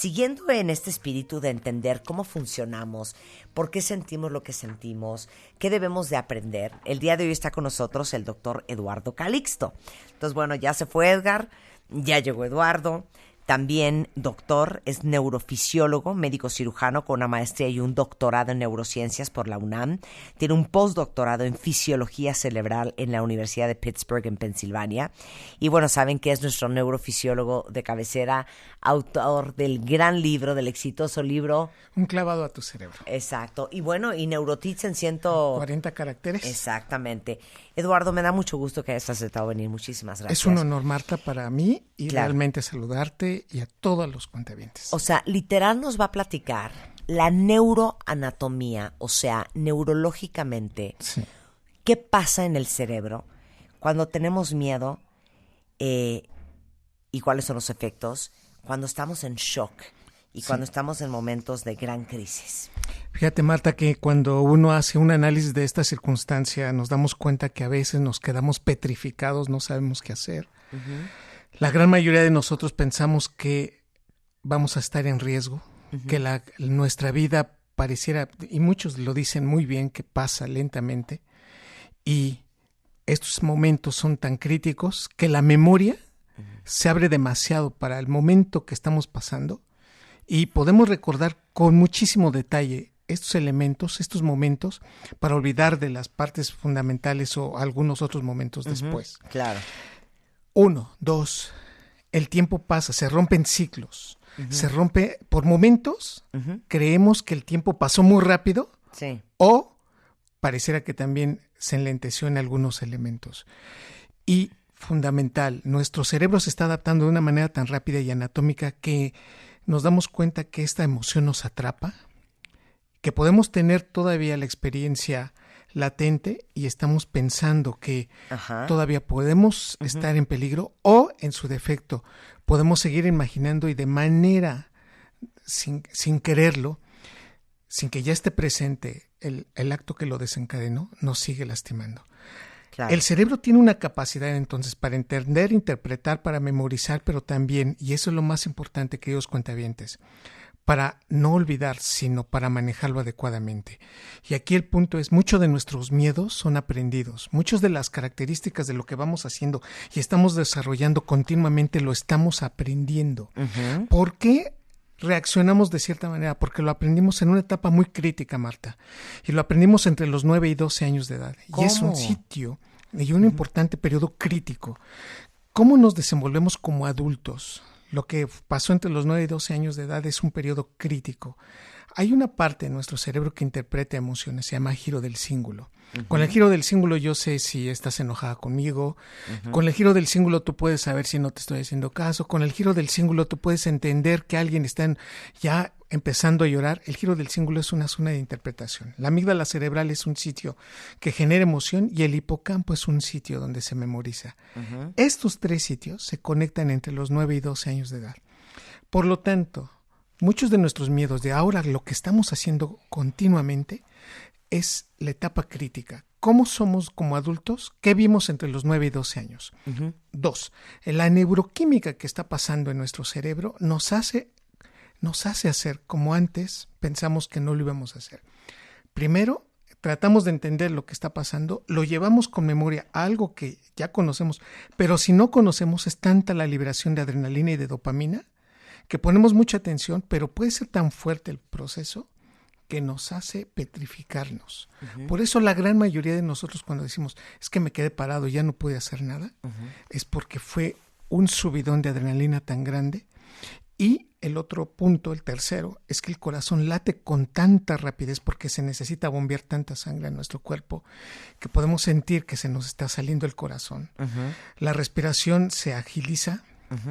Siguiendo en este espíritu de entender cómo funcionamos, por qué sentimos lo que sentimos, qué debemos de aprender, el día de hoy está con nosotros el doctor Eduardo Calixto. Entonces, bueno, ya se fue Edgar, ya llegó Eduardo. También doctor, es neurofisiólogo, médico cirujano con una maestría y un doctorado en neurociencias por la UNAM. Tiene un postdoctorado en fisiología cerebral en la Universidad de Pittsburgh en Pensilvania. Y bueno, saben que es nuestro neurofisiólogo de cabecera, autor del gran libro, del exitoso libro Un clavado a tu cerebro. Exacto. Y bueno, y Neurotits en 40 caracteres. Exactamente. Eduardo, me da mucho gusto que hayas aceptado venir. Muchísimas gracias. Es un honor, Marta, para mí y Claro. realmente saludarte y a todos los cuentavientes. O sea, literal nos va a platicar la neuroanatomía, o sea, neurológicamente, Sí. qué pasa en el cerebro cuando tenemos miedo y cuáles son los efectos, cuando estamos en shock y cuando estamos en momentos de gran crisis. Fíjate, Marta, que cuando uno hace un análisis de esta circunstancia, nos damos cuenta que a veces nos quedamos petrificados, no sabemos qué hacer. La gran mayoría de nosotros pensamos que vamos a estar en riesgo, que nuestra vida pareciera, y muchos lo dicen muy bien, que pasa lentamente, y estos momentos son tan críticos que la memoria se abre demasiado para el momento que estamos pasando y podemos recordar con muchísimo detalle estos elementos, estos momentos, para olvidar de las partes fundamentales o algunos otros momentos después. Claro. 1, 2, el tiempo pasa, se rompen ciclos, se rompe por momentos, creemos que el tiempo pasó muy rápido Sí. o pareciera que también se enlenteció en algunos elementos. Y fundamental, nuestro cerebro se está adaptando de una manera tan rápida y anatómica que nos damos cuenta que esta emoción nos atrapa, que podemos tener todavía la experiencia latente y estamos pensando que todavía podemos estar en peligro o, en su defecto, podemos seguir imaginando y de manera sin quererlo, sin que ya esté presente el acto que lo desencadenó, nos sigue lastimando. Claro. El cerebro tiene una capacidad entonces para entender, interpretar, para memorizar, pero también, y eso es lo más importante, queridos cuentavientes, para no olvidar, sino para manejarlo adecuadamente. Y aquí el punto es, muchos de nuestros miedos son aprendidos, muchas de las características de lo que vamos haciendo y estamos desarrollando continuamente lo estamos aprendiendo. ¿Por qué reaccionamos de cierta manera? Porque lo aprendimos en una etapa muy crítica, Marta, y lo aprendimos entre los 9 y 12 años de edad. ¿Cómo? Y es un sitio y un importante periodo crítico. ¿Cómo nos desenvolvemos como adultos? Lo que pasó entre los 9 y 12 años de edad es un periodo crítico. Hay una parte de nuestro cerebro que interpreta emociones, se llama giro del cíngulo. Con el giro del cíngulo yo sé si estás enojada conmigo. Con el giro del cíngulo tú puedes saber si no te estoy haciendo caso. Con el giro del cíngulo tú puedes entender que alguien está ya empezando a llorar. El giro del cíngulo es una zona de interpretación. La amígdala cerebral es un sitio que genera emoción y el hipocampo es un sitio donde se memoriza. Estos tres sitios se conectan entre los 9 y 12 años de edad. Por lo tanto, muchos de nuestros miedos de ahora, lo que estamos haciendo continuamente, es la etapa crítica. ¿Cómo somos como adultos? ¿Qué vimos entre los 9 y 12 años? 2. La neuroquímica que está pasando en nuestro cerebro nos hace hacer como antes pensamos que no lo íbamos a hacer. Primero, tratamos de entender lo que está pasando, lo llevamos con memoria a algo que ya conocemos, pero si no conocemos es tanta la liberación de adrenalina y de dopamina que ponemos mucha atención, pero puede ser tan fuerte el proceso que nos hace petrificarnos. Por eso la gran mayoría de nosotros cuando decimos, es que me quedé parado, ya no pude hacer nada, es porque fue un subidón de adrenalina tan grande. Y el otro punto, el tercero, es que el corazón late con tanta rapidez porque se necesita bombear tanta sangre en nuestro cuerpo que podemos sentir que se nos está saliendo el corazón. La respiración se agiliza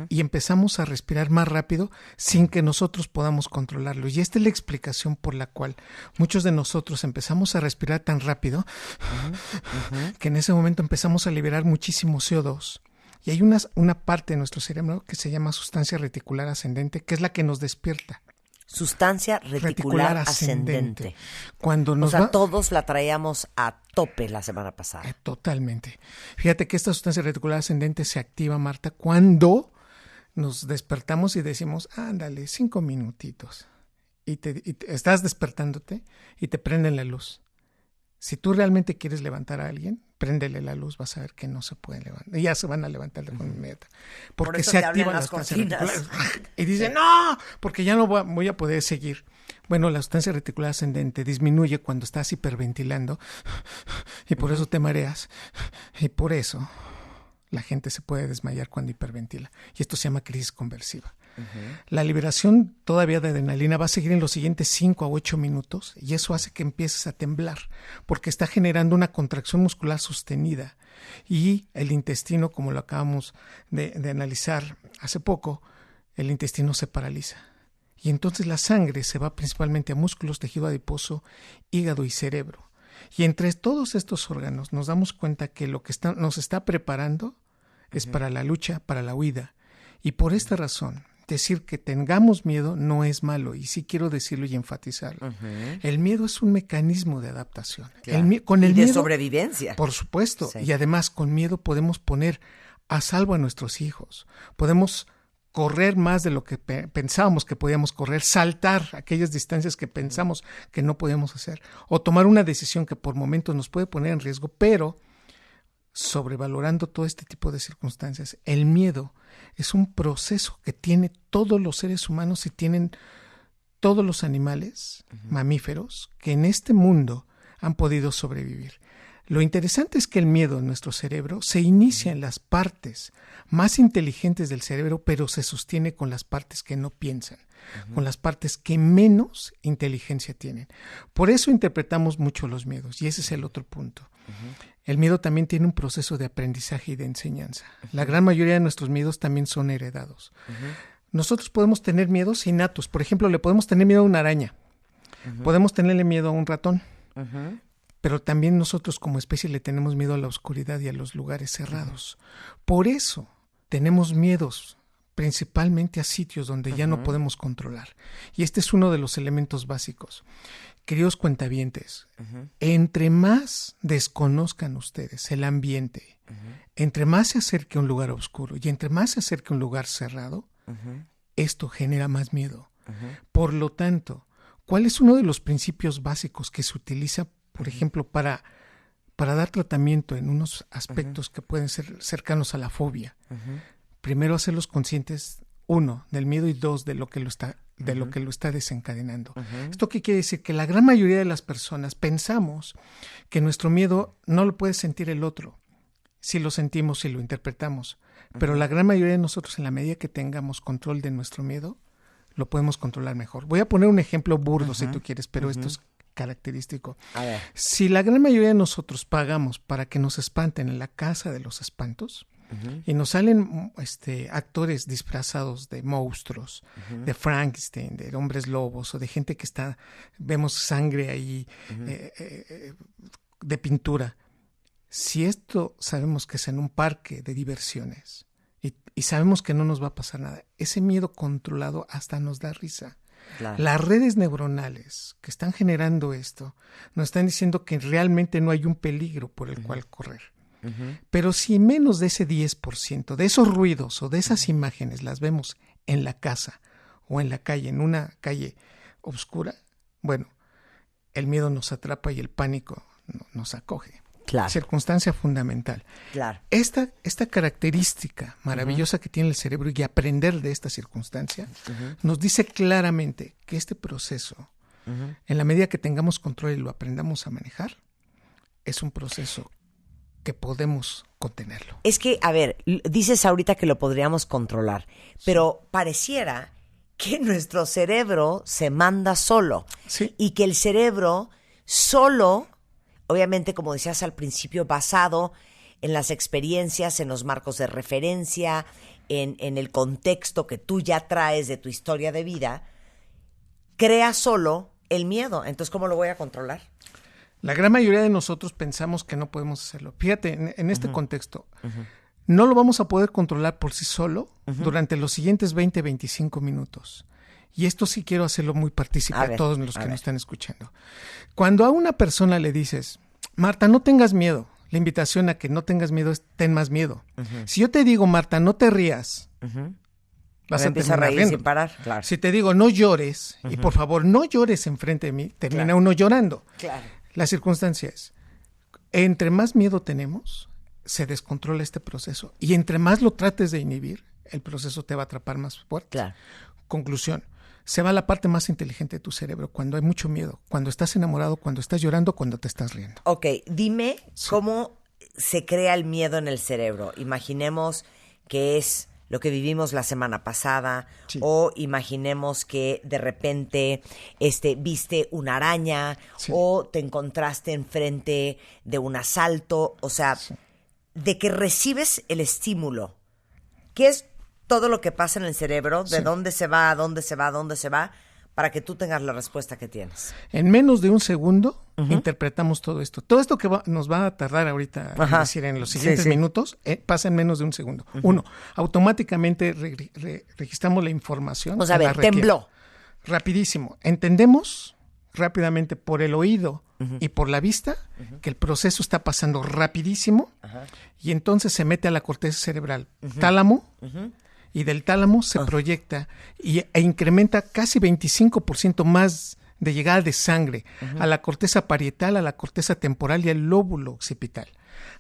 y empezamos a respirar más rápido sin que nosotros podamos controlarlo. Y esta es la explicación por la cual muchos de nosotros empezamos a respirar tan rápido que en ese momento empezamos a liberar muchísimo CO2. Y hay una parte de nuestro cerebro que se llama sustancia reticular ascendente, que es la que nos despierta. Sustancia reticular ascendente. Cuando nos todos la traíamos a tope la semana pasada. Totalmente. Fíjate que esta sustancia reticular ascendente se activa, Marta, cuando nos despertamos y decimos, ándale, 5 minutitos. Y estás despertándote y te prenden la luz. Si tú realmente quieres levantar a alguien, préndele la luz, vas a ver que no se puede levantar. Ya se van a levantar de forma inmediata. Porque se activan las cortinas. Y dicen, no, porque ya no voy a poder seguir. Bueno, la sustancia reticular ascendente disminuye cuando estás hiperventilando y por eso te mareas. Y por eso la gente se puede desmayar cuando hiperventila. Y esto se llama crisis conversiva. La liberación todavía de adrenalina va a seguir en los siguientes 5 a 8 minutos y eso hace que empieces a temblar porque está generando una contracción muscular sostenida y el intestino, como lo acabamos de analizar hace poco, el intestino se paraliza y entonces la sangre se va principalmente a músculos, tejido adiposo, hígado y cerebro. Y entre todos estos órganos nos damos cuenta que lo que nos está preparando es para la lucha, para la huida. Y por esta razón, decir que tengamos miedo no es malo, y sí quiero decirlo y enfatizarlo. El miedo es un mecanismo de adaptación. Claro. Con el miedo, sobrevivencia. Por supuesto. Sí. Y además con miedo podemos poner a salvo a nuestros hijos. Podemos correr más de lo que pensábamos que podíamos correr, saltar aquellas distancias que pensamos que no podíamos hacer, o tomar una decisión que por momentos nos puede poner en riesgo, pero sobrevalorando todo este tipo de circunstancias. El miedo es un proceso que tiene todos los seres humanos y tienen todos los animales mamíferos que en este mundo han podido sobrevivir. Lo interesante es que el miedo en nuestro cerebro se inicia en las partes más inteligentes del cerebro, pero se sostiene con las partes que no piensan, con las partes que menos inteligencia tienen. Por eso interpretamos mucho los miedos, y ese es el otro punto. El miedo también tiene un proceso de aprendizaje y de enseñanza. La gran mayoría de nuestros miedos también son heredados. Nosotros podemos tener miedos innatos. Por ejemplo, le podemos tener miedo a una araña. Podemos tenerle miedo a un ratón. Pero también nosotros como especie le tenemos miedo a la oscuridad y a los lugares cerrados. Por eso tenemos miedos principalmente a sitios donde ya no podemos controlar. Y este es uno de los elementos básicos. Queridos cuentavientes, entre más desconozcan ustedes el ambiente, entre más se acerque a un lugar oscuro y entre más se acerque a un lugar cerrado, esto genera más miedo. Por lo tanto, ¿cuál es uno de los principios básicos que se utiliza, por ejemplo, para dar tratamiento en unos aspectos que pueden ser cercanos a la fobia? Primero, hacerlos conscientes, 1, del miedo, y 2, de lo que lo está desencadenando. ¿Esto qué quiere decir? Que la gran mayoría de las personas pensamos que nuestro miedo no lo puede sentir el otro. Sí lo sentimos y lo interpretamos, pero la gran mayoría de nosotros, en la medida que tengamos control de nuestro miedo, lo podemos controlar mejor. Voy a poner un ejemplo burdo si tú quieres, pero esto es característico. A ver. Si la gran mayoría de nosotros pagamos para que nos espanten en la casa de los espantos, y nos salen actores disfrazados de monstruos, de Frankenstein, de hombres lobos, o de gente que vemos sangre ahí, de pintura. Si esto sabemos que es en un parque de diversiones y sabemos que no nos va a pasar nada, ese miedo controlado hasta nos da risa. Claro. Las redes neuronales que están generando esto nos están diciendo que realmente no hay un peligro por el cual correr. Pero si menos de ese 10% de esos ruidos o de esas imágenes las vemos en la casa o en la calle, en una calle oscura, bueno, el miedo nos atrapa y el pánico nos acoge. Claro. Circunstancia fundamental. Claro. Esta característica maravillosa que tiene el cerebro y aprender de esta circunstancia nos dice claramente que este proceso, en la medida que tengamos control y lo aprendamos a manejar, es un proceso que podemos contenerlo. Es que, a ver, dices ahorita que lo podríamos controlar, pero pareciera que nuestro cerebro se manda solo. Sí. Y que el cerebro solo, obviamente, como decías al principio, basado en las experiencias, en los marcos de referencia, en el contexto que tú ya traes de tu historia de vida, crea solo el miedo. Entonces, ¿cómo lo voy a controlar? La gran mayoría de nosotros pensamos que no podemos hacerlo. Fíjate, en este contexto, no lo vamos a poder controlar por sí solo durante los siguientes 20-25 minutos. Y esto sí quiero hacerlo muy partícipe a todos los que nos están escuchando. Cuando a una persona le dices, Marta, no tengas miedo, la invitación a que no tengas miedo es ten más miedo. Si yo te digo, Marta, no te rías, vas Me a empiezo a terminar reír riendo. sin parar, claro. Si te digo no llores, y por favor no llores enfrente de mí, termina uno llorando. Claro. La circunstancia es, entre más miedo tenemos, se descontrola este proceso. Y entre más lo trates de inhibir, el proceso te va a atrapar más fuerte. Claro. Conclusión. Se va la parte más inteligente de tu cerebro cuando hay mucho miedo, cuando estás enamorado, cuando estás llorando, cuando te estás riendo. Ok, dime cómo se crea el miedo en el cerebro. Imaginemos que es lo que vivimos la semana pasada, Sí. o imaginemos que de repente viste una araña, Sí. o te encontraste enfrente de un asalto, o sea, de que recibes el estímulo. ¿Qué es todo lo que pasa en el cerebro? ¿De Sí. dónde se va, a dónde se va, a dónde se va? Para que tú tengas la respuesta que tienes. En menos de un segundo interpretamos todo esto. Todo esto que nos va a tardar ahorita, Ajá. es decir, en los siguientes Sí. minutos, pasa en menos de un segundo. Uno, automáticamente registramos la información. O sea, a en la ver, requiere. tembló. Rapidísimo. Entendemos rápidamente por el oído y por la vista que el proceso está pasando rapidísimo y entonces se mete a la corteza cerebral, tálamo, y del tálamo se proyecta e incrementa casi 25% más de llegada de sangre a la corteza parietal, a la corteza temporal y al lóbulo occipital.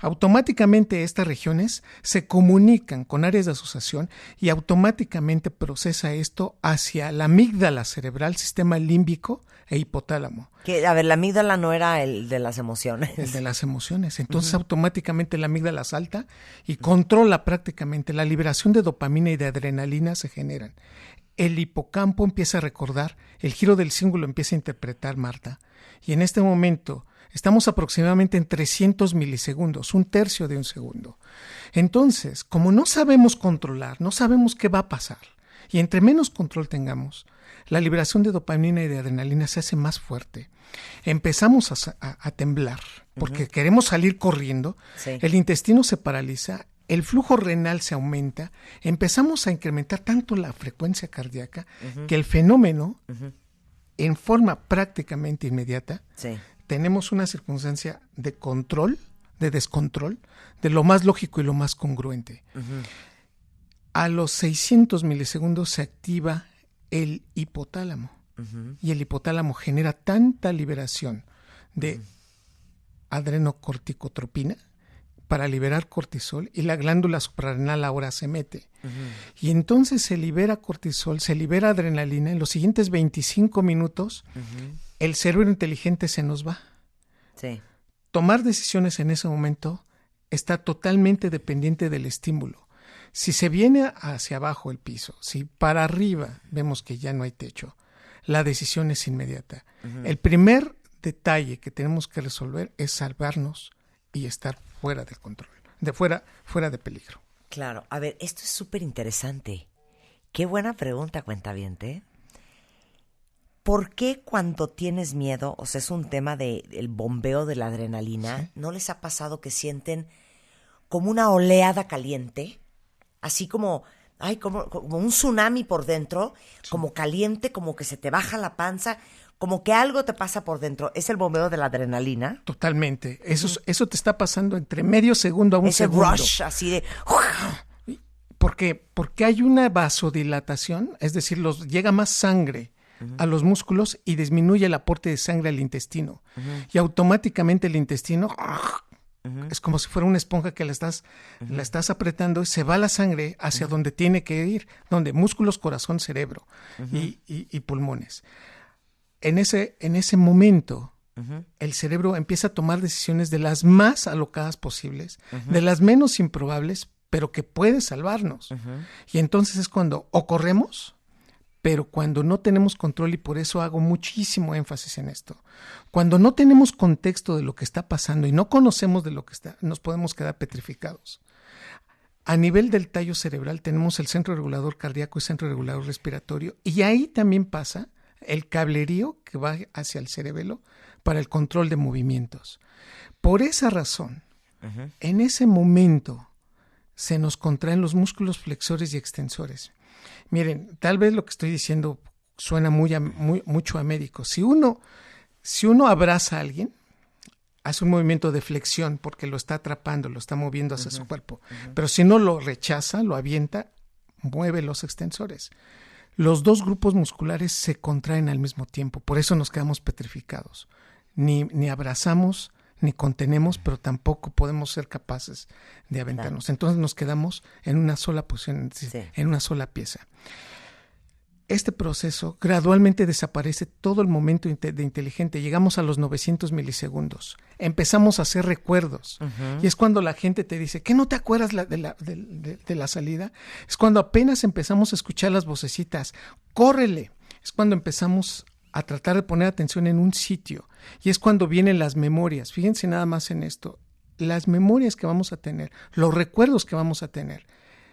Automáticamente estas regiones se comunican con áreas de asociación y automáticamente procesa esto hacia la amígdala cerebral, sistema límbico e hipotálamo. Que, a ver, la amígdala no era el de las emociones. El de las emociones. Entonces automáticamente la amígdala salta y controla prácticamente la liberación de dopamina y de adrenalina se generan. El hipocampo empieza a recordar, el giro del cíngulo empieza a interpretar, Marta. Y en este momento estamos aproximadamente en 300 milisegundos, un tercio de un segundo. Entonces, como no sabemos controlar, no sabemos qué va a pasar, y entre menos control tengamos, la liberación de dopamina y de adrenalina se hace más fuerte. Empezamos a temblar porque queremos salir corriendo, Sí. el intestino se paraliza, el flujo renal se aumenta, empezamos a incrementar tanto la frecuencia cardíaca que el fenómeno, en forma prácticamente inmediata, Sí. tenemos una circunstancia de control, de descontrol, de lo más lógico y lo más congruente. A los 600 milisegundos se activa el hipotálamo y el hipotálamo genera tanta liberación de adrenocorticotropina para liberar cortisol y la glándula suprarrenal ahora se mete. Y entonces se libera cortisol, se libera adrenalina. En los siguientes 25 minutos el cerebro inteligente se nos va. Sí. Tomar decisiones en ese momento está totalmente dependiente del estímulo. Si se viene hacia abajo el piso, si para arriba vemos que ya no hay techo, la decisión es inmediata. El primer detalle que tenemos que resolver es salvarnos y estar fuera del control, fuera de peligro. Claro. A ver, esto es súper interesante. Qué buena pregunta, cuentaviente. ¿Por qué cuando tienes miedo, o sea, es un tema del bombeo de la adrenalina, ¿no les ha pasado que sienten como una oleada caliente? Así como, como un tsunami por dentro, como caliente, como que se te baja la panza, como que algo te pasa por dentro. ¿Es el bombeo de la adrenalina? Totalmente. Eso te está pasando entre medio segundo a un Ese segundo. rush así de... ¿Por qué? Porque hay una vasodilatación, es decir, llega más sangre a los músculos y disminuye el aporte de sangre al intestino. Y automáticamente el intestino es como si fuera una esponja que la estás apretando y se va la sangre hacia donde tiene que ir, donde músculos, corazón, cerebro y pulmones. En ese momento, el cerebro empieza a tomar decisiones de las más alocadas posibles, de las menos improbables, pero que puede salvarnos. Y entonces es cuando o corremos, pero cuando no tenemos control, y por eso hago muchísimo énfasis en esto, cuando no tenemos contexto de lo que está pasando y no conocemos de lo que está, nos podemos quedar petrificados. A nivel del tallo cerebral tenemos el centro regulador cardíaco y centro regulador respiratorio, y ahí también pasa el cablerío que va hacia el cerebelo para el control de movimientos. Por esa razón, en ese momento se nos contraen los músculos flexores y extensores. Miren, tal vez lo que estoy diciendo suena mucho a médico. Si uno abraza a alguien, hace un movimiento de flexión porque lo está atrapando, lo está moviendo hacia su cuerpo. Pero si no lo rechaza, lo avienta, mueve los extensores. Los dos grupos musculares se contraen al mismo tiempo, por eso nos quedamos petrificados. Ni abrazamos, ni contenemos, pero tampoco podemos ser capaces de aventarnos. Claro. Entonces nos quedamos en una sola posición, en una sola pieza. Este proceso gradualmente desaparece todo el momento de inteligente. Llegamos a los 900 milisegundos. Empezamos a hacer recuerdos. Y es cuando la gente te dice, ¿qué no te acuerdas de la salida? Es cuando apenas empezamos a escuchar las vocecitas. ¡Córrele! Es cuando empezamos a tratar de poner atención en un sitio. Y es cuando vienen las memorias. Fíjense nada más en esto. Las memorias que vamos a tener, los recuerdos que vamos a tener,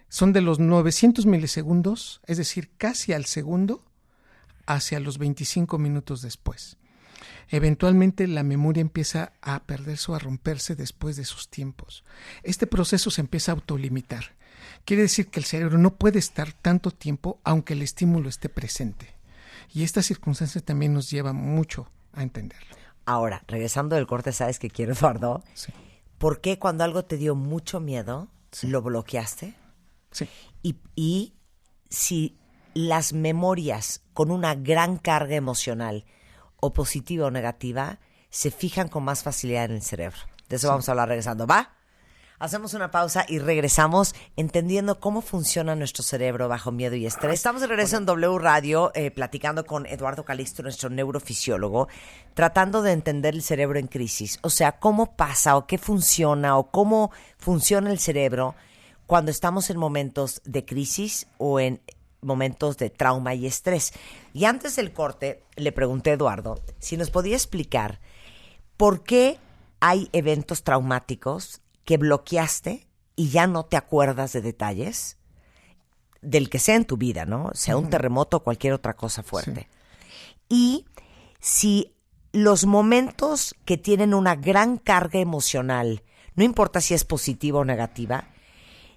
son de los 900 milisegundos, es decir, casi al segundo, hacia los 25 minutos después. Eventualmente la memoria empieza a perderse o a romperse después de esos tiempos. Este proceso se empieza a autolimitar. Quiere decir que el cerebro no puede estar tanto tiempo aunque el estímulo esté presente. Y esta circunstancia también nos lleva mucho a entenderlo. Ahora, regresando del corte, ¿sabes qué quiero, Eduardo? Sí. ¿Por qué cuando algo te dio mucho miedo, lo bloqueaste? Sí. Y si las memorias con una gran carga emocional, o positiva o negativa, se fijan con más facilidad en el cerebro. De eso vamos a hablar regresando. ¿Va? Hacemos una pausa y regresamos entendiendo cómo funciona nuestro cerebro bajo miedo y estrés. Estamos de regreso en W Radio platicando con Eduardo Calixto, nuestro neurofisiólogo, tratando de entender el cerebro en crisis. O sea, cómo pasa o qué funciona o cómo funciona el cerebro cuando estamos en momentos de crisis o en momentos de trauma y estrés. Y antes del corte, le pregunté a Eduardo si nos podía explicar por qué hay eventos traumáticos que bloqueaste y ya no te acuerdas de detalles del que sea en tu vida, ¿no? Sea un terremoto o cualquier otra cosa fuerte. Sí. Y si los momentos que tienen una gran carga emocional, no importa si es positiva o negativa,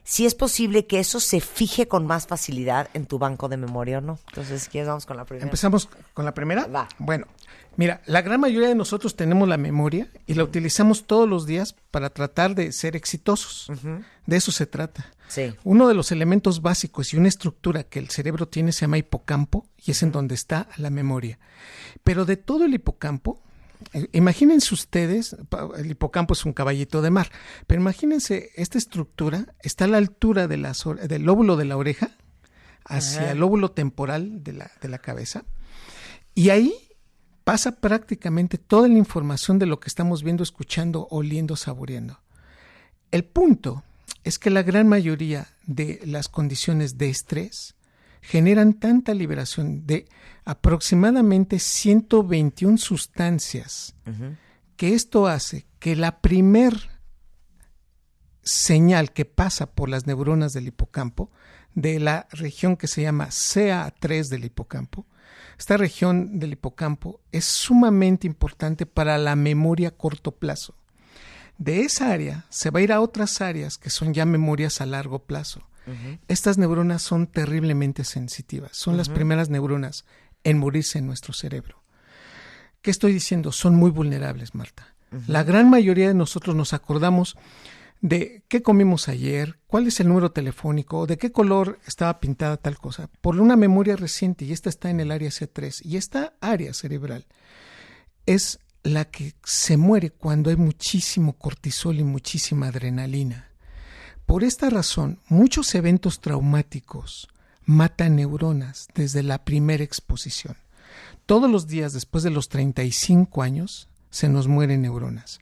si es posible que eso se fije con más facilidad en tu banco de memoria o no. Entonces, si quieres, vamos con la primera. ¿Empezamos con la primera? Va. Bueno, mira, la gran mayoría de nosotros tenemos la memoria y la utilizamos todos los días para tratar de ser exitosos. De eso se trata. Sí. Uno de los elementos básicos y una estructura que el cerebro tiene se llama hipocampo y es en donde está la memoria. Pero de todo el hipocampo, imagínense ustedes, el hipocampo es un caballito de mar, pero imagínense, esta estructura está a la altura de del lóbulo de la oreja hacia el lóbulo temporal de la cabeza, y ahí pasa prácticamente toda la información de lo que estamos viendo, escuchando, oliendo, saboreando. El punto es que la gran mayoría de las condiciones de estrés generan tanta liberación de aproximadamente 121 sustancias que esto hace que la primer señal que pasa por las neuronas del hipocampo, de la región que se llama CA3 del hipocampo, esta región del hipocampo es sumamente importante para la memoria a corto plazo. De esa área se va a ir a otras áreas que son ya memorias a largo plazo. Estas neuronas son terriblemente sensitivas. Son las primeras neuronas en morirse en nuestro cerebro. ¿Qué estoy diciendo? Son muy vulnerables, Marta. La gran mayoría de nosotros nos acordamos de qué comimos ayer, cuál es el número telefónico, de qué color estaba pintada tal cosa, por una memoria reciente, y esta está en el área C3. Y esta área cerebral es la que se muere cuando hay muchísimo cortisol y muchísima adrenalina. Por esta razón, muchos eventos traumáticos matan neuronas desde la primera exposición. Todos los días después de los 35 años se nos mueren neuronas.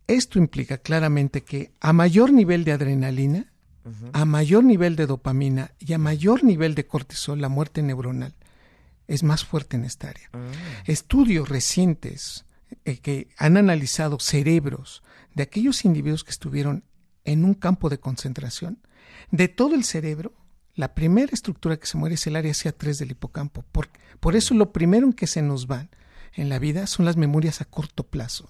Esto implica claramente que a mayor nivel de adrenalina, a mayor nivel de dopamina y a mayor nivel de cortisol, la muerte neuronal es más fuerte en esta área. Estudios recientes que han analizado cerebros de aquellos individuos que estuvieron en un campo de concentración, de todo el cerebro, la primera estructura que se muere es el área CA3 del hipocampo. Por eso lo primero en que se nos van en la vida son las memorias a corto plazo.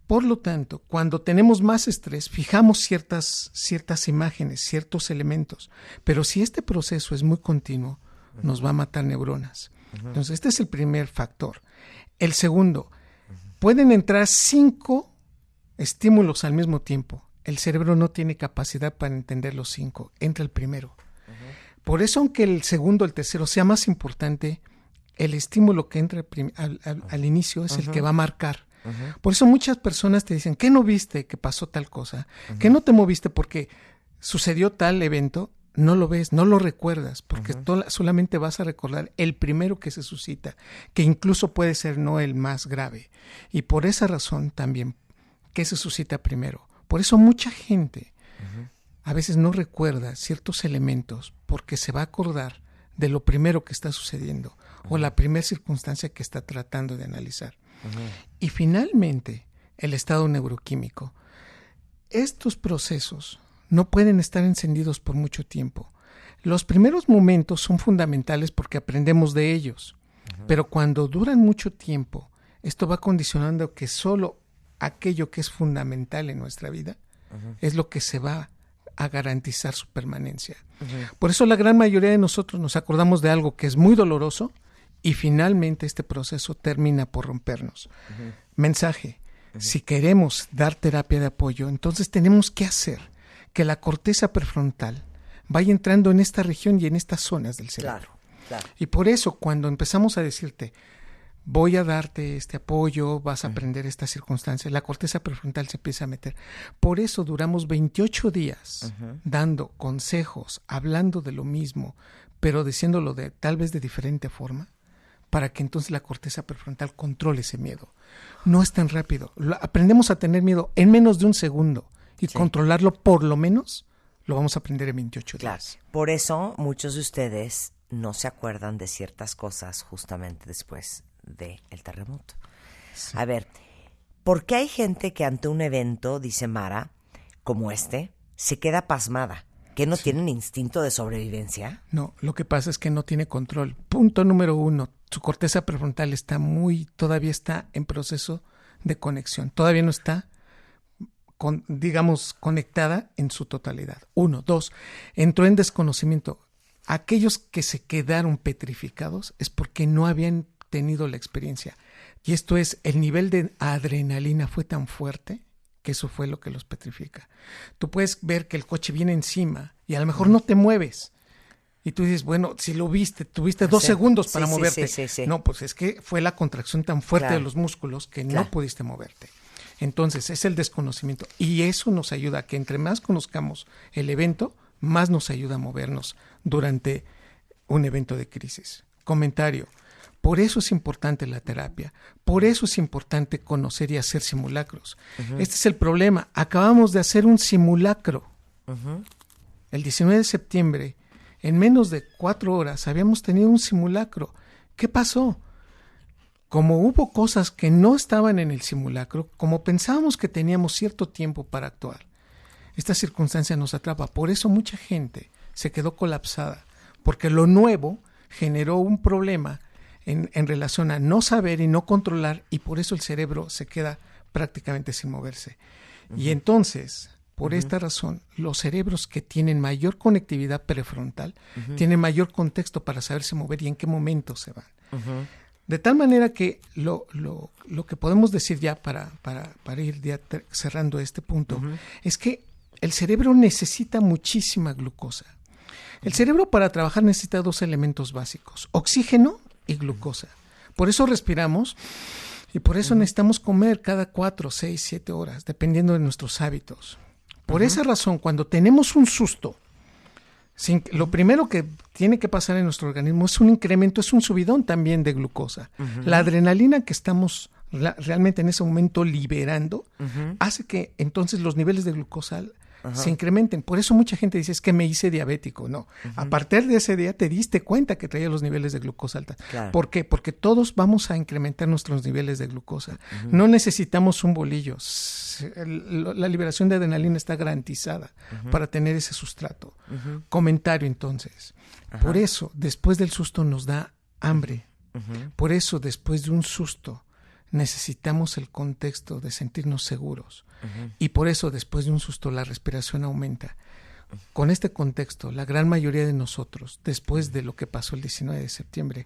Por lo tanto, cuando tenemos más estrés, fijamos ciertas imágenes, ciertos elementos, pero si este proceso es muy continuo, nos va a matar neuronas. Entonces, este es el primer factor. El segundo, pueden entrar 5 estímulos al mismo tiempo. El cerebro no tiene capacidad para entender los 5. Entra el primero. Por eso, aunque el segundo, el tercero sea más importante, el estímulo que entra al inicio es el que va a marcar. Por eso muchas personas te dicen, ¿qué no viste que pasó tal cosa? ¿Qué no te moviste porque sucedió tal evento? No lo ves, no lo recuerdas, porque solamente vas a recordar el primero que se suscita, que incluso puede ser no el más grave. Y por esa razón también, ¿qué se suscita primero? Por eso mucha gente a veces no recuerda ciertos elementos porque se va a acordar de lo primero que está sucediendo o la primera circunstancia que está tratando de analizar. Y finalmente, el estado neuroquímico. Estos procesos no pueden estar encendidos por mucho tiempo. Los primeros momentos son fundamentales porque aprendemos de ellos, pero cuando duran mucho tiempo, esto va condicionando que solo aquello que es fundamental en nuestra vida es lo que se va a garantizar su permanencia. Por eso la gran mayoría de nosotros nos acordamos de algo que es muy doloroso y finalmente este proceso termina por rompernos. Mensaje: si queremos dar terapia de apoyo, entonces tenemos que hacer que la corteza prefrontal vaya entrando en esta región y en estas zonas del cerebro. Claro. Y por eso cuando empezamos a decirte, voy a darte este apoyo, vas a aprender estas circunstancias, la corteza prefrontal se empieza a meter. Por eso duramos 28 días dando consejos, hablando de lo mismo, pero diciéndolo tal vez de diferente forma, para que entonces la corteza prefrontal controle ese miedo. No es tan rápido. Aprendemos a tener miedo en menos de un segundo. Y controlarlo por lo menos lo vamos a aprender en 28 días. Por eso muchos de ustedes no se acuerdan de ciertas cosas justamente después del terremoto. Sí. A ver, ¿por qué hay gente que ante un evento, dice Mara, como se queda pasmada? ¿Que no tienen instinto de sobrevivencia? No, lo que pasa es que no tiene control. Punto número 1, su corteza prefrontal todavía está en proceso de conexión. Todavía no está conectada en su totalidad. 1, 2, entró en desconocimiento. Aquellos que se quedaron petrificados es porque no habían tenido la experiencia. Y esto es, el nivel de adrenalina fue tan fuerte que eso fue lo que los petrifica. Tú puedes ver que el coche viene encima y a lo mejor no te mueves. Y tú dices, bueno, si lo viste, tuviste 2 segundos para moverte. Sí. No, pues es que fue la contracción tan fuerte de los músculos que no pudiste moverte. Entonces, es el desconocimiento. Y eso nos ayuda a que entre más conozcamos el evento, más nos ayuda a movernos durante un evento de crisis. Comentario: por eso es importante la terapia. Por eso es importante conocer y hacer simulacros. Este es el problema. Acabamos de hacer un simulacro. El 19 de septiembre, en menos de 4 horas, habíamos tenido un simulacro. ¿Qué pasó? Como hubo cosas que no estaban en el simulacro, como pensábamos que teníamos cierto tiempo para actuar, esta circunstancia nos atrapa. Por eso mucha gente se quedó colapsada, porque lo nuevo generó un problema en relación a no saber y no controlar, y por eso el cerebro se queda prácticamente sin moverse. Y entonces, por esta razón, los cerebros que tienen mayor conectividad prefrontal tienen mayor contexto para saberse mover y en qué momento se van. De tal manera que lo que podemos decir ya para ir ya cerrando este punto es que el cerebro necesita muchísima glucosa. El cerebro para trabajar necesita 2 elementos básicos: oxígeno y glucosa. Por eso respiramos y por eso necesitamos comer cada 4, 6, 7 horas, dependiendo de nuestros hábitos. Por esa razón, cuando tenemos un susto, lo primero que tiene que pasar en nuestro organismo es un incremento, es un subidón también de glucosa. La adrenalina que estamos realmente en ese momento liberando hace que entonces los niveles de glucosa se incrementen. Por eso mucha gente dice, es que me hice diabético. No, a partir de ese día te diste cuenta que traía los niveles de glucosa alta. Claro. ¿Por qué? Porque todos vamos a incrementar nuestros niveles de glucosa. No necesitamos un bolillo. La liberación de adrenalina está garantizada para tener ese sustrato. Comentario entonces. Por eso, después del susto nos da hambre. Por eso, después de un susto, necesitamos el contexto de sentirnos seguros. Y por eso, después de un susto, la respiración aumenta. Con este contexto, la gran mayoría de nosotros, después de lo que pasó el 19 de septiembre,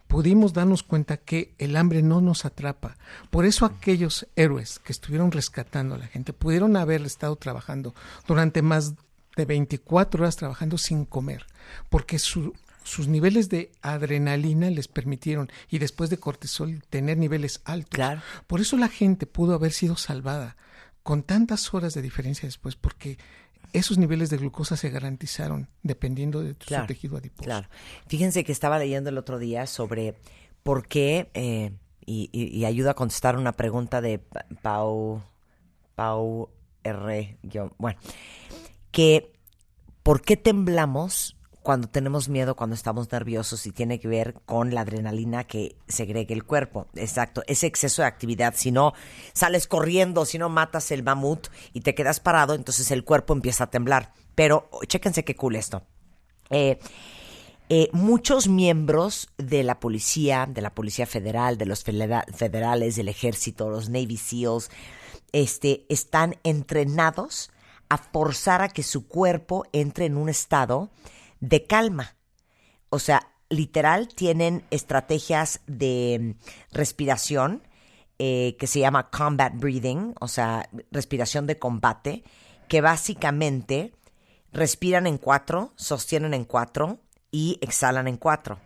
pudimos darnos cuenta que el hambre no nos atrapa. Por eso aquellos héroes que estuvieron rescatando a la gente pudieron haber estado trabajando durante más de 24 horas trabajando sin comer, porque sus niveles de adrenalina les permitieron, y después de cortisol, tener niveles altos. Claro. Por eso la gente pudo haber sido salvada con tantas horas de diferencia después, porque esos niveles de glucosa se garantizaron dependiendo de su tejido adiposo. Claro. Fíjense que estaba leyendo el otro día sobre por qué, y ayuda a contestar una pregunta de Pau R. Bueno, que ¿por qué temblamos cuando tenemos miedo, cuando estamos nerviosos? Y tiene que ver con la adrenalina que segrega el cuerpo. Exacto, ese exceso de actividad. Si no sales corriendo, si no matas el mamut y te quedas parado, entonces el cuerpo empieza a temblar. Pero chéquense qué cool esto. Muchos miembros de la Policía Federal, de los federales, del Ejército, los Navy SEALs, están entrenados a forzar a que su cuerpo entre en un estado de calma. O sea, literal tienen estrategias de respiración que se llama combat breathing, o sea, respiración de combate, que básicamente respiran en 4, sostienen en 4 y exhalan en 4.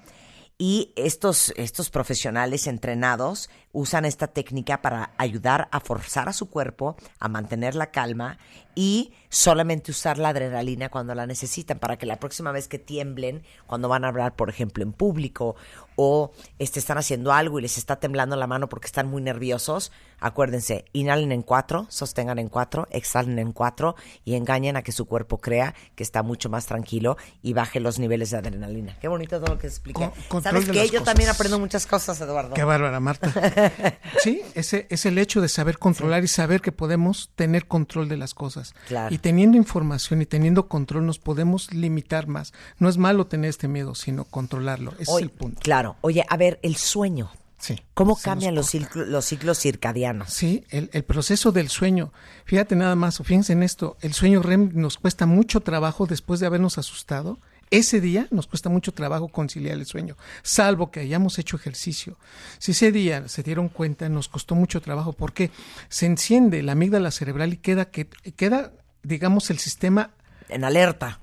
Y estos profesionales entrenados usan esta técnica para ayudar a forzar a su cuerpo a mantener la calma y solamente usar la adrenalina cuando la necesitan, para que la próxima vez que tiemblen, cuando van a hablar, por ejemplo, en público, o están haciendo algo y les está temblando la mano porque están muy nerviosos, acuérdense, inhalen en 4, sostengan en 4, exhalen en 4 y engañen a que su cuerpo crea que está mucho más tranquilo y baje los niveles de adrenalina. Qué bonito todo lo que expliqué. ¿Sabes qué? Yo también aprendo muchas cosas, Eduardo. Qué bárbara, Marta. Sí, ese es el hecho de saber controlar, y saber que podemos tener control de las cosas. Claro. Y teniendo información y teniendo control nos podemos limitar más. No es malo tener este miedo, sino controlarlo. Ese es el punto. Claro. Oye, a ver, el sueño. Sí. ¿Cómo cambian los ciclos circadianos? Sí, el proceso del sueño. Fíjate nada más, o fíjense en esto, el sueño REM nos cuesta mucho trabajo después de habernos asustado. Ese día nos cuesta mucho trabajo conciliar el sueño, salvo que hayamos hecho ejercicio. Si ese día se dieron cuenta, nos costó mucho trabajo porque se enciende la amígdala cerebral y queda, digamos, el sistema en alerta.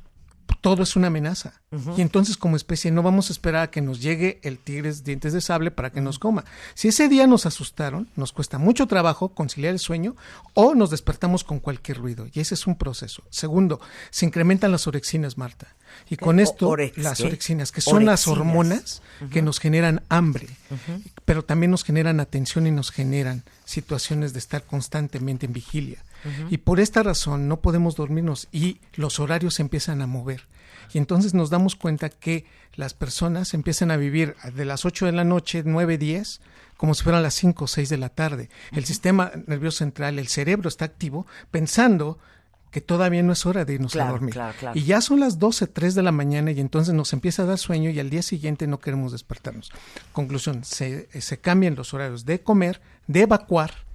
Todo es una amenaza. Uh-huh. Y entonces, como especie, no vamos a esperar a que nos llegue el tigres dientes de sable para que nos coma. Si ese día nos asustaron, nos cuesta mucho trabajo conciliar el sueño, o nos despertamos con cualquier ruido. Y ese es un proceso. Segundo, se incrementan las orexinas, Marta. Y con esto, las orexinas, que son las hormonas que nos generan hambre, pero también nos generan atención y nos generan situaciones de estar constantemente en vigilia. Y por esta razón no podemos dormirnos y los horarios se empiezan a mover. Y entonces nos damos cuenta que las personas empiezan a vivir de las 8 de la noche, 9, 10, como si fueran las 5 o 6 de la tarde. El sistema nervioso central, el cerebro está activo pensando que todavía no es hora de irnos a dormir. Claro. Y ya son las 12, 3 de la mañana y entonces nos empieza a dar sueño y al día siguiente no queremos despertarnos. Conclusión, se cambian los horarios de comer, de evacuar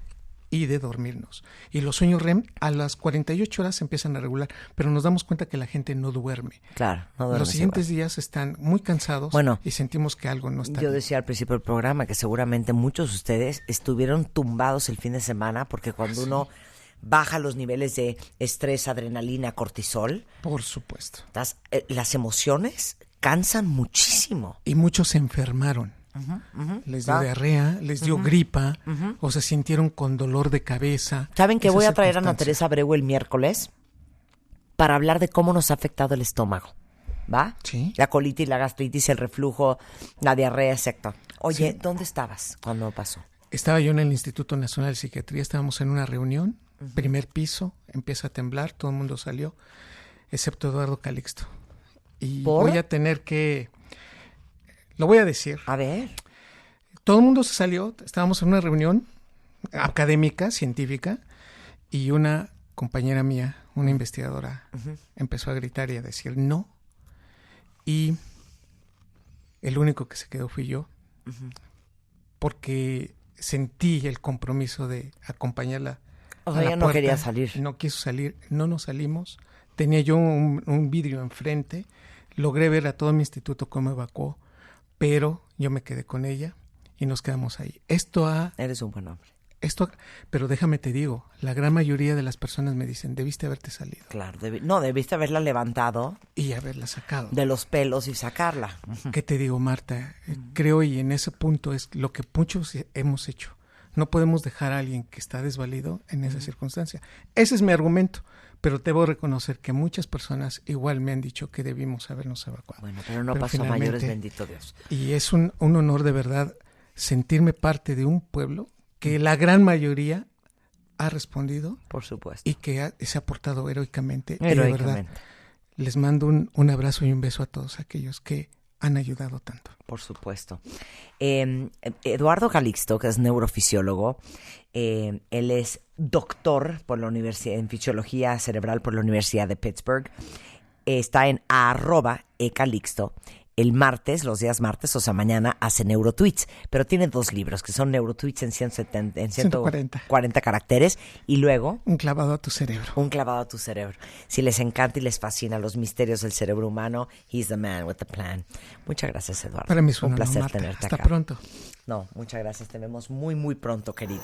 y de dormirnos. Y los sueños REM a las 48 horas se empiezan a regular, pero nos damos cuenta que la gente no duerme. Claro, no duerme. Los siguientes días están muy cansados y sentimos que algo no está bien. Yo decía al principio del programa que seguramente muchos de ustedes estuvieron tumbados el fin de semana porque cuando uno baja los niveles de estrés, adrenalina, cortisol. Por supuesto. Las emociones cansan muchísimo. Y muchos se enfermaron. Les dio diarrea, les dio gripa, o se sintieron con dolor de cabeza. ¿Saben que voy a traer a Ana Teresa Abreu el miércoles para hablar de cómo nos ha afectado el estómago? ¿Va? Sí. La colitis, la gastritis, el reflujo, la diarrea, etc. Oye, ¿dónde estabas cuando pasó? Estaba yo en el Instituto Nacional de Psiquiatría, estábamos en una reunión, primer piso, empieza a temblar, todo el mundo salió, excepto Eduardo Calixto. Y voy a tener que... Lo voy a decir. A ver. Todo el mundo se salió, estábamos en una reunión académica, científica, y una compañera mía, una investigadora, empezó a gritar y a decir no. Y el único que se quedó fui yo, porque sentí el compromiso de acompañarla. O sea, ella no quería salir. No quiso salir, no nos salimos. Tenía yo un vidrio enfrente, logré ver a todo mi instituto cómo evacuó, pero yo me quedé con ella y nos quedamos ahí. Eres un buen hombre. pero déjame te digo, la gran mayoría de las personas me dicen, debiste haberte salido. Claro, debiste haberla levantado. Y haberla sacado. De los pelos y sacarla. ¿Qué te digo, Marta? Creo, y en ese punto es lo que muchos hemos hecho. No podemos dejar a alguien que está desvalido en esa circunstancia. Ese es mi argumento. Pero debo reconocer que muchas personas igual me han dicho que debimos habernos evacuado. Bueno, pero no pasó mayores, bendito Dios. Y es un honor de verdad sentirme parte de un pueblo que la gran mayoría ha respondido. Por supuesto. Y que se ha portado heroicamente. Heroicamente. Y de verdad, les mando un abrazo y un beso a todos aquellos que han ayudado tanto. Por supuesto. Eduardo Calixto, que es neurofisiólogo, él es doctor por la universidad en fisiología cerebral por la Universidad de Pittsburgh. Está en @ecalixto. El martes, los días martes, o sea, mañana, hace neurotweets, pero tiene 2 libros, que son neurotweets en 140 caracteres, y luego... Un clavado a tu cerebro. Un clavado a tu cerebro. Si les encanta y les fascina los misterios del cerebro humano, he's the man with the plan. Muchas gracias, Eduardo. Para mí es un placer Marta. tenerte Hasta acá. Pronto. No, muchas gracias. Te vemos muy, muy pronto, querido.